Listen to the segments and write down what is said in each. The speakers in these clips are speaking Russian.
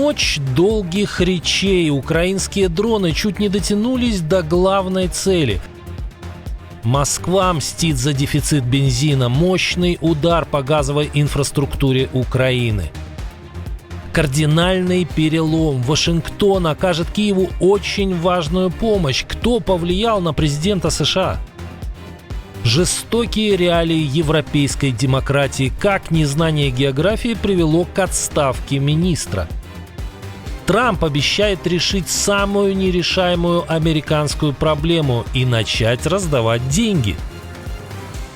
Ночь долгих речей. Украинские дроны чуть не дотянулись до главной цели. Москва мстит за дефицит бензина. Мощный удар по газовой инфраструктуре Украины. Кардинальный перелом. Вашингтон окажет Киеву очень важную помощь. Кто повлиял на президента США? Жестокие реалии европейской демократии. Как незнание географии привело к отставке министра. Трамп обещает решить самую нерешаемую американскую проблему и начать раздавать деньги.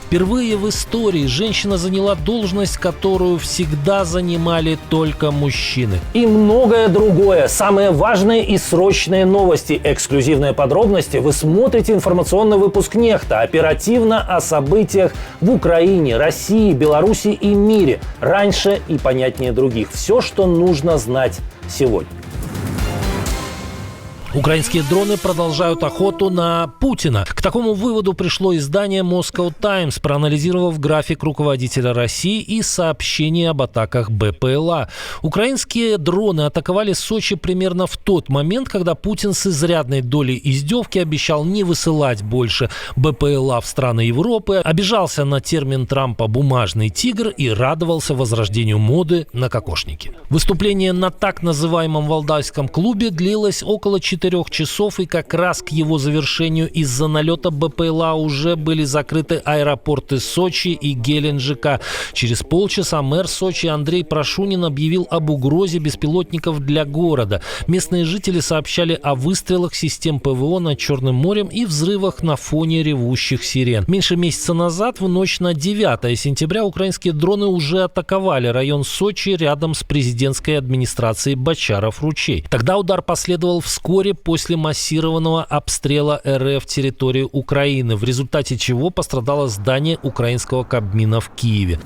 Впервые в истории женщина заняла должность, которую всегда занимали только мужчины. И многое другое. Самые важные и срочные новости. Эксклюзивные подробности вы смотрите информационный выпуск «Нехта». Оперативно о событиях в Украине, России, Беларуси и мире. Раньше и понятнее других. Все, что нужно знать сегодня. Украинские дроны продолжают охоту на Путина. К такому выводу пришло издание Moscow Times, проанализировав график руководителя России и сообщения об атаках БПЛА. Украинские дроны атаковали Сочи примерно в тот момент, когда Путин с изрядной долей издевки обещал не высылать больше БПЛА в страны Европы, обижался на термин Трампа «бумажный тигр» и радовался возрождению моды на кокошники. Выступление на так называемом Валдайском клубе длилось около 4 часов, и как раз к его завершению из-за налета БПЛА уже были закрыты аэропорты Сочи и Геленджика. Через полчаса мэр Сочи Андрей Прошунин объявил об угрозе беспилотников для города. Местные жители сообщали о выстрелах систем ПВО над Черным морем и взрывах на фоне ревущих сирен. Меньше месяца назад, в ночь на 9 сентября, украинские дроны уже атаковали район Сочи рядом с президентской администрацией Бочаров-Ручей. Тогда удар последовал вскоре после массированного обстрела РФ территории Украины, в результате чего пострадало здание украинского Кабмина в Киеве.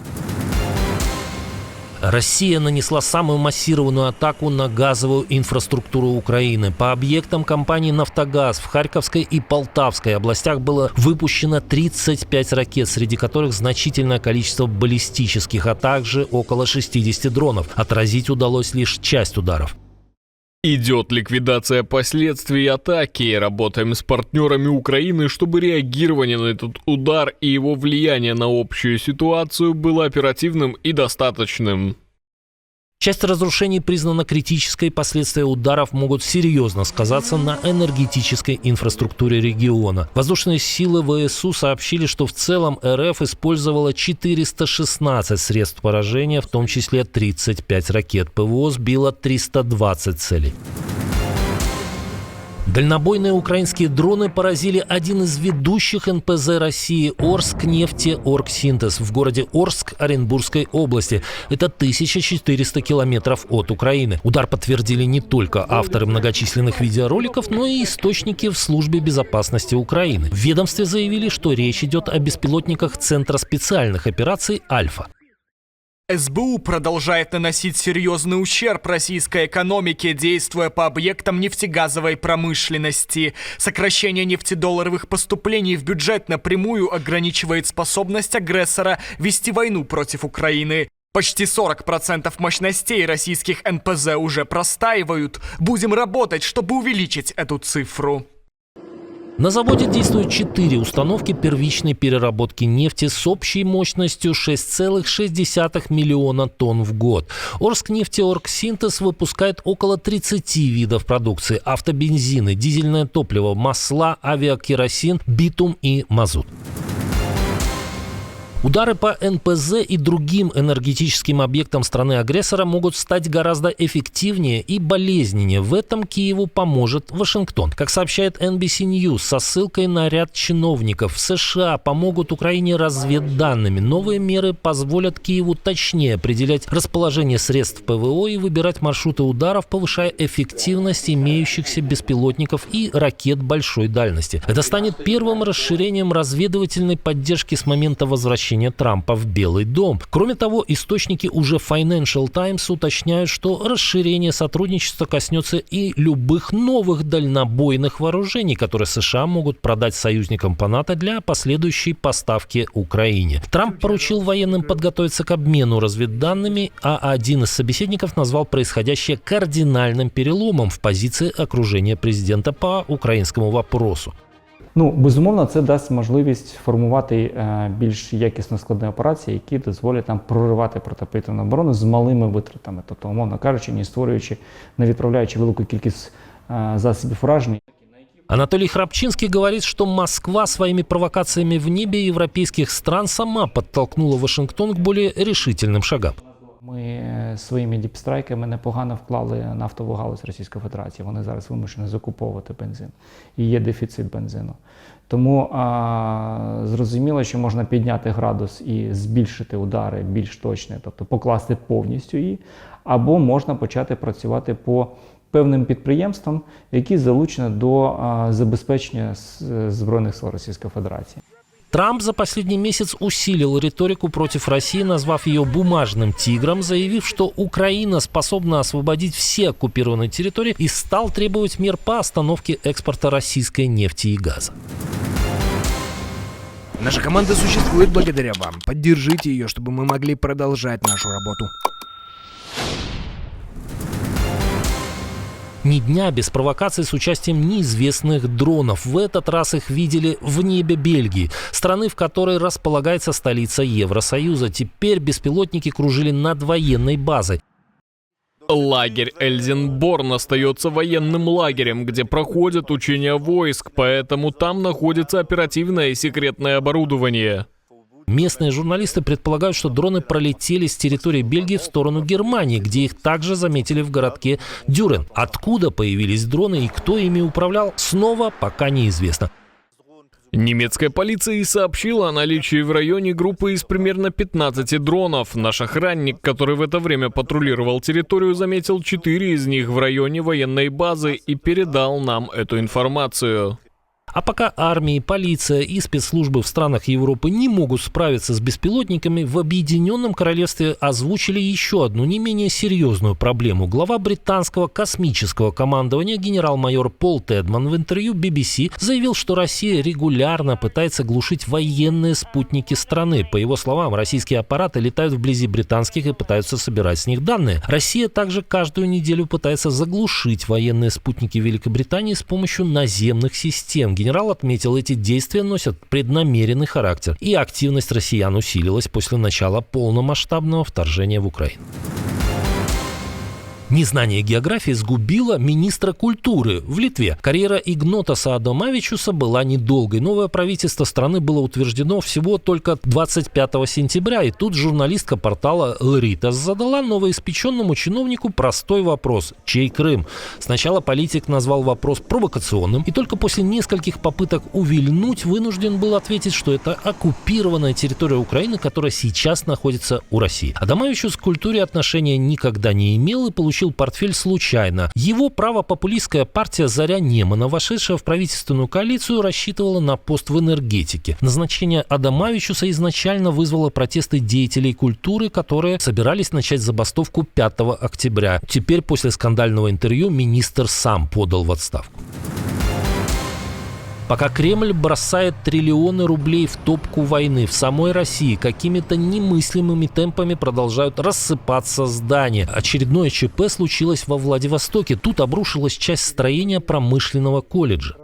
Россия нанесла самую массированную атаку на газовую инфраструктуру Украины. По объектам компании «Нафтогаз» в Харьковской и Полтавской областях было выпущено 35 ракет, среди которых значительное количество баллистических, а также около 60 дронов. Отразить удалось лишь часть ударов. Идет ликвидация последствий атаки. Работаем с партнерами Украины, чтобы реагирование на этот удар и его влияние на общую ситуацию было оперативным и достаточным. Часть разрушений признана критической, последствия ударов могут серьезно сказаться на энергетической инфраструктуре региона. Воздушные силы ВСУ сообщили, что в целом РФ использовала 416 средств поражения, в том числе 35 ракет. ПВО сбило 320 целей. Дальнобойные украинские дроны поразили один из ведущих НПЗ России – Орскнефтеоргсинтез в городе Орск Оренбургской области. Это 1400 километров от Украины. Удар подтвердили не только авторы многочисленных видеороликов, но и источники в службе безопасности Украины. В ведомстве заявили, что речь идет о беспилотниках Центра специальных операций «Альфа». СБУ продолжает наносить серьезный ущерб российской экономике, действуя по объектам нефтегазовой промышленности. Сокращение нефтедолларовых поступлений в бюджет напрямую ограничивает способность агрессора вести войну против Украины. Почти 40% мощностей российских НПЗ уже простаивают. Будем работать, чтобы увеличить эту цифру. На заводе действуют 4 установки первичной переработки нефти с общей мощностью 6,6 миллиона тонн в год. Орскнефтеоргсинтез выпускает около 30 видов продукции: автобензины, дизельное топливо, масла, авиакеросин, битум и мазут. Удары по НПЗ и другим энергетическим объектам страны-агрессора могут стать гораздо эффективнее и болезненнее. В этом Киеву поможет Вашингтон. Как сообщает NBC News, со ссылкой на ряд чиновников, в США помогут Украине разведданными. Новые меры позволят Киеву точнее определять расположение средств ПВО и выбирать маршруты ударов, повышая эффективность имеющихся беспилотников и ракет большой дальности. Это станет первым расширением разведывательной поддержки с момента возвращения возвращения Трампа в Белый дом. Кроме того, источники уже Financial Times уточняют, что расширение сотрудничества коснется и любых новых дальнобойных вооружений, которые США могут продать союзникам по НАТО для последующей поставки Украине. Трамп поручил военным подготовиться к обмену разведданными, а один из собеседников назвал происходящее кардинальным переломом в позиции окружения президента по українському вопросу. Безумовно, це дасть можливість формувати більш якісно складні операції, які дозволять нам проривати протиповітряну оборону з малими витратами. Тобто, умовно кажучи, не створюючи, не відправляючи велику кількість засобів ураження. Анатолий Храпчинский говорит, что Москва своими провокациями в небе европейских стран сама подтолкнула Вашингтон к более решительным шагам. Ми своїми діпстрайками непогано вклали нафтову галузь Російської Федерації. Вони зараз вимушені закуповувати бензин. І є дефіцит бензину. Тому зрозуміло, що можна підняти градус і збільшити удари більш точні, тобто покласти повністю її, або можна почати працювати по певним підприємствам, які залучені до забезпечення Збройних сил Російської Федерації. Трамп за последний месяц усилил риторику против России, назвав ее бумажным тигром, заявив, что Украина способна освободить все оккупированные территории, и стал требовать мер по остановке экспорта российской нефти и газа. Наша команда существует благодаря вам. Поддержите ее, чтобы мы могли продолжать нашу работу. Ни дня без провокаций с участием неизвестных дронов. В этот раз их видели в небе Бельгии, страны, в которой располагается столица Евросоюза. Теперь беспилотники кружили над военной базой. Лагерь Эльзенборн остается военным лагерем, где проходят учения войск, поэтому там находится оперативное и секретное оборудование. Местные журналисты предполагают, что дроны пролетели с территории Бельгии в сторону Германии, где их также заметили в городке Дюрен. Откуда появились дроны и кто ими управлял, снова пока неизвестно. Немецкая полиция и сообщила о наличии в районе группы из примерно 15 дронов. Наш охранник, который в это время патрулировал территорию, заметил 4 из них в районе военной базы и передал нам эту информацию. А пока армия, полиция и спецслужбы в странах Европы не могут справиться с беспилотниками, в Объединенном Королевстве озвучили еще одну не менее серьезную проблему. Глава британского космического командования генерал-майор Пол Тедман в интервью BBC заявил, что Россия регулярно пытается глушить военные спутники страны. По его словам, российские аппараты летают вблизи британских и пытаются собирать с них данные. Россия также каждую неделю пытается заглушить военные спутники Великобритании с помощью наземных систем. Генерал отметил, эти действия носят преднамеренный характер, и активность россиян усилилась после начала полномасштабного вторжения в Украину. Незнание географии сгубило министра культуры в Литве. Карьера Игнотаса Адамавичуса была недолгой. Новое правительство страны было утверждено всего только 25 сентября. И тут журналистка портала Лритас задала новоиспеченному чиновнику простой вопрос: чей Крым? Сначала политик назвал вопрос провокационным, и только после нескольких попыток увильнуть вынужден был ответить, что это оккупированная территория Украины, которая сейчас находится у России. Адамавичус к культуре отношения никогда не имел и получил портфель случайно. Его правопопулистская партия «Заря Немана», вошедшая в правительственную коалицию, рассчитывала на пост в энергетике. Назначение Адамавичуса изначально вызвало протесты деятелей культуры, которые собирались начать забастовку 5 октября. Теперь, после скандального интервью, министр сам подал в отставку. Пока Кремль бросает триллионы рублей в топку войны, в самой России какими-то немыслимыми темпами продолжают рассыпаться здания. Очередное ЧП случилось во Владивостоке. Тут обрушилась часть строения промышленного колледжа.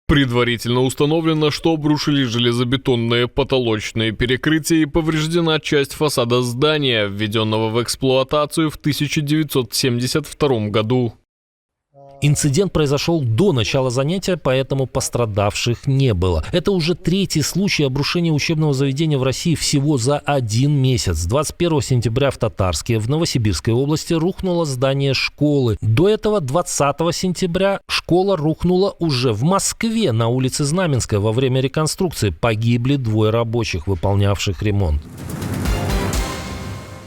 Предварительно установлено, что обрушили железобетонные потолочные перекрытия и повреждена часть фасада здания, введенного в эксплуатацию в 1972 году. Инцидент произошел до начала занятия, поэтому пострадавших не было. Это уже третий случай обрушения учебного заведения в России всего за один месяц. 21 сентября в Татарске, в Новосибирской области, рухнуло здание школы. До этого 20 сентября школа рухнула уже в Москве на улице Знаменская во время реконструкции. Погибли 2 рабочих, выполнявших ремонт.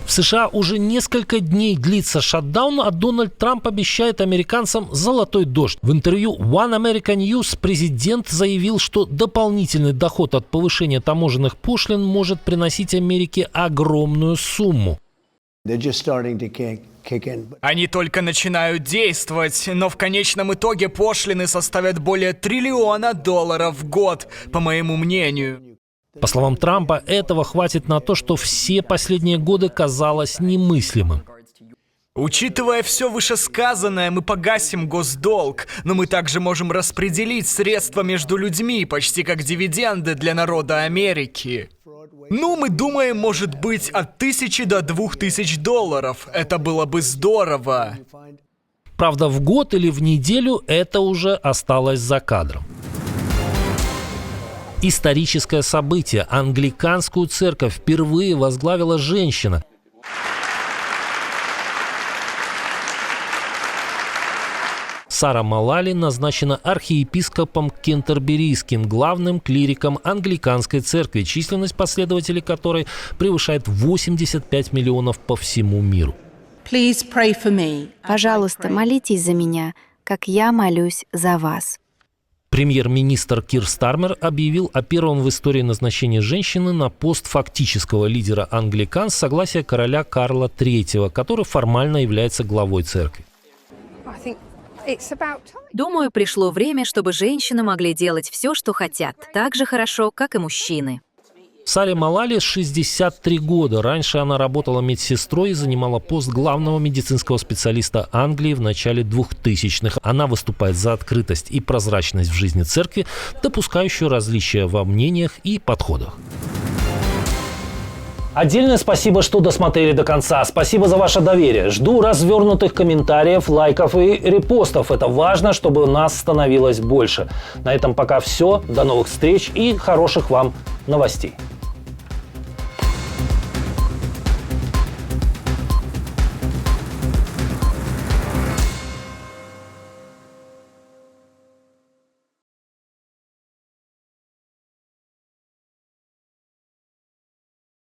В США уже несколько дней длится шатдаун, а Дональд Трамп обещает американцам золотой дождь. В интервью One American News президент заявил, что дополнительный доход от повышения таможенных пошлин может приносить Америке огромную сумму. Они только начинают действовать, но в конечном итоге пошлины составят более $1 триллиона в год, по моему мнению. По словам Трампа, этого хватит на то, что все последние годы казалось немыслимым. Учитывая все вышесказанное, мы погасим госдолг, но мы также можем распределить средства между людьми, почти как дивиденды для народа Америки. Ну, мы думаем, может быть, от 1000 до $2000. Это было бы здорово. Правда, в год или в неделю это уже осталось за кадром. Историческое событие. Англиканскую церковь впервые возглавила женщина. Сара Малали назначена архиепископом Кентерберийским, главным клириком англиканской церкви, численность последователей которой превышает 85 миллионов по всему миру. Пожалуйста, молитесь за меня, как я молюсь за вас. Премьер-министр Кир Стармер объявил о первом в истории назначении женщины на пост фактического лидера англикан с согласия короля Карла III, который формально является главой церкви. Думаю, пришло время, чтобы женщины могли делать все, что хотят, так же хорошо, как и мужчины. Саре Малали 63 года. Раньше она работала медсестрой и занимала пост главного медицинского специалиста Англии в начале 2000-х. Она выступает за открытость и прозрачность в жизни церкви, допускающую различия во мнениях и подходах. Отдельное спасибо, что досмотрели до конца. Спасибо за ваше доверие. Жду развернутых комментариев, лайков и репостов. Это важно, чтобы нас становилось больше. На этом пока все. До новых встреч и хороших вам новостей.